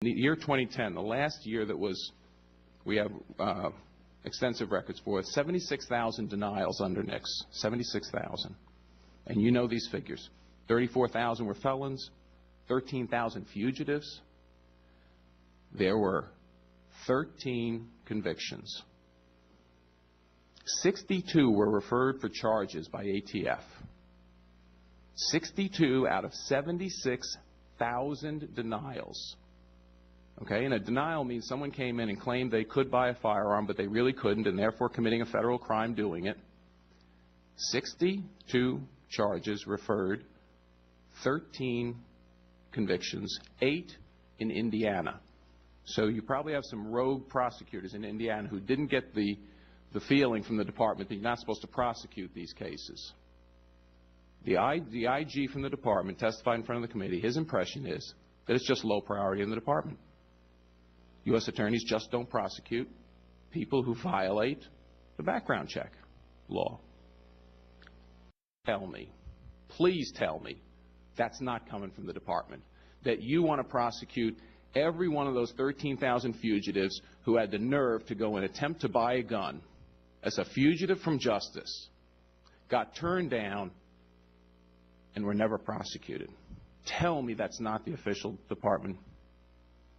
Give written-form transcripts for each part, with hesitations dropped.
the year 2010, the last year that we have extensive records for, 76,000 denials under NICS, 76,000. And you know these figures. 34,000 were felons, 13,000 fugitives. There were 13 convictions. 62 were referred for charges by ATF. 62 out of 76,000 denials. Okay, and a denial means someone came in and claimed they could buy a firearm, but they really couldn't, and therefore committing a federal crime doing it. 62 charges referred, 13 convictions, 8 in Indiana. So you probably have some rogue prosecutors in Indiana who didn't get the feeling from the department that you're not supposed to prosecute these cases. The IG from the department testified in front of the committee. His impression is that it's just low priority in the department. U.S. attorneys just don't prosecute people who violate the background check law. Tell me, please tell me, that's not coming from the department, that you want to prosecute every one of those 13,000 fugitives who had the nerve to go and attempt to buy a gun as a fugitive from justice, got turned down, and were never prosecuted. Tell me that's not the official department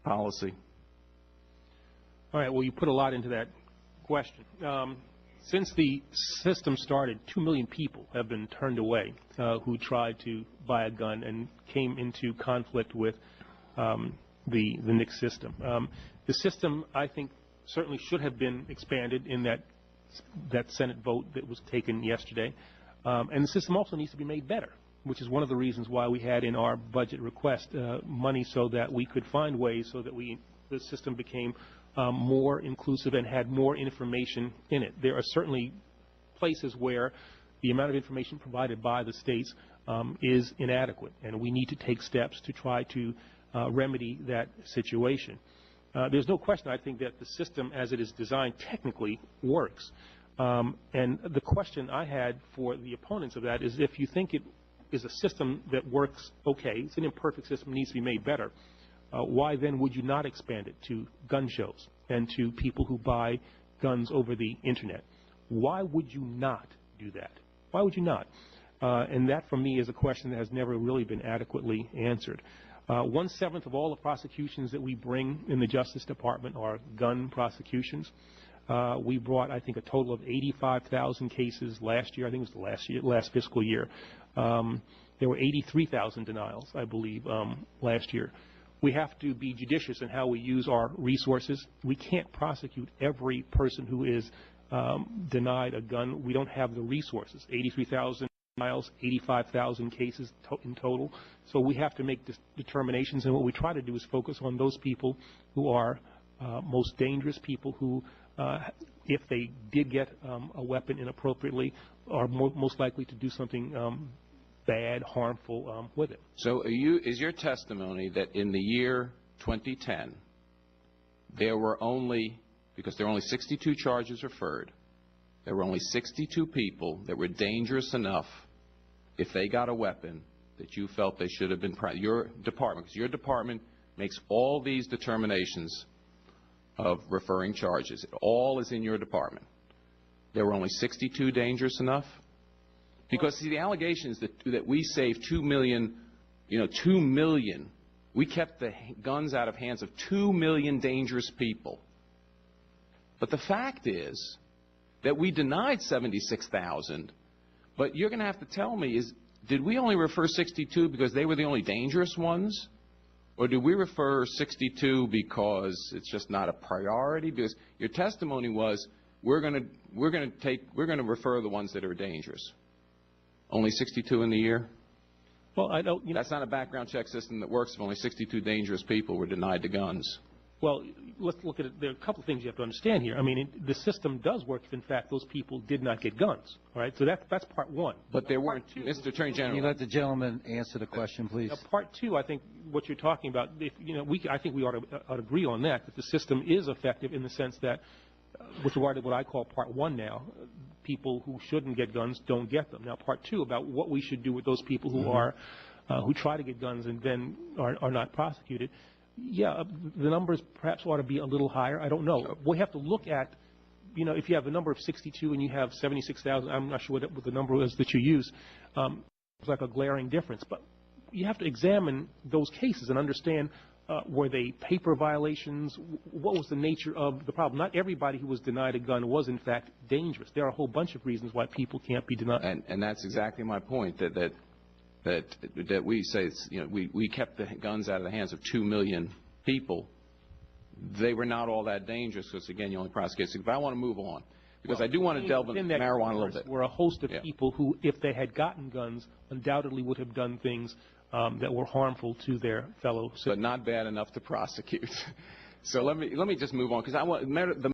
policy. All right, well, you put a lot into that question. Since the system started, 2 million people have been turned away who tried to buy a gun and came into conflict with the NICS system. The system, I think, certainly should have been expanded in that Senate vote that was taken yesterday. And the system also needs to be made better, which is one of the reasons why we had in our budget request money so that we could find ways so that the system became more inclusive and had more information in it. There are certainly places where the amount of information provided by the states is inadequate, and we need to take steps to try to remedy that situation. There's no question, I think, that the system as it is designed technically works. And the question I had for the opponents of that is, if you think it is a system that works okay, it's an imperfect system, needs to be made better, why then would you not expand it to gun shows and to people who buy guns over the Internet? Why would you not do that? Why would you not? And that, for me, is a question that has never really been adequately answered. 1/7 of all the prosecutions that we bring in the Justice Department are gun prosecutions. We brought, I think, a total of 85,000 cases last year. I think it was the last fiscal year. There were 83,000 denials, I believe, last year. We have to be judicious in how we use our resources. We can't prosecute every person who is denied a gun. We don't have the resources. 83,000 denials, 85,000 cases in total. So we have to make determinations, and what we try to do is focus on those people who are most dangerous, people who, if they did get a weapon inappropriately, are most likely to do something bad, harmful with it. So is your testimony that in the year 2010, there were only, because there were only 62 charges referred, there were only 62 people that were dangerous enough, if they got a weapon, that you felt they should have been, your department, because your department makes all these determinations of referring charges. It all is in your department. There were only 62 dangerous enough? Because, see, the allegations that we saved 2 million, 2 million, we kept the guns out of hands of 2 million dangerous people. But the fact is that we denied 76,000, but you're going to have to tell me, did we only refer 62 because they were the only dangerous ones? Or did we refer 62 because it's just not a priority? Because your testimony was, we're going to refer the ones that are dangerous. Only 62 in the year? Well, I don't. That's not a background check system that works if only 62 dangerous people were denied the guns. Well, let's look at it. There are a couple of things you have to understand here. I mean, the system does work if, in fact, those people did not get guns. All right? So that's part one. But there weren't. Mr. Attorney General. Can you let the gentleman answer the question, please? Part two, I think what you're talking about, I think we ought to agree on that the system is effective in the sense that, with regard to what I call part one now, people who shouldn't get guns don't get them. Now, part two, about what we should do with those people who are who try to get guns and then are not prosecuted. Yeah, the numbers perhaps ought to be a little higher. I don't know. We have to look at, if you have a number of 62 and you have 76,000, I'm not sure what the number is that you use. It's like a glaring difference. But you have to examine those cases and understand, were they paper violations? What was the nature of the problem? Not everybody who was denied a gun was, in fact, dangerous. There are a whole bunch of reasons why people can't be denied. And that's exactly my point, that we say, we kept the guns out of the hands of 2 million people. They were not all that dangerous because, again, you only prosecute. But I want to move on because I do want to delve into marijuana a little bit. There were a host of people who, if they had gotten guns, undoubtedly would have done things that were harmful to their fellow citizens. But not bad enough to prosecute. So let me just move on because I want the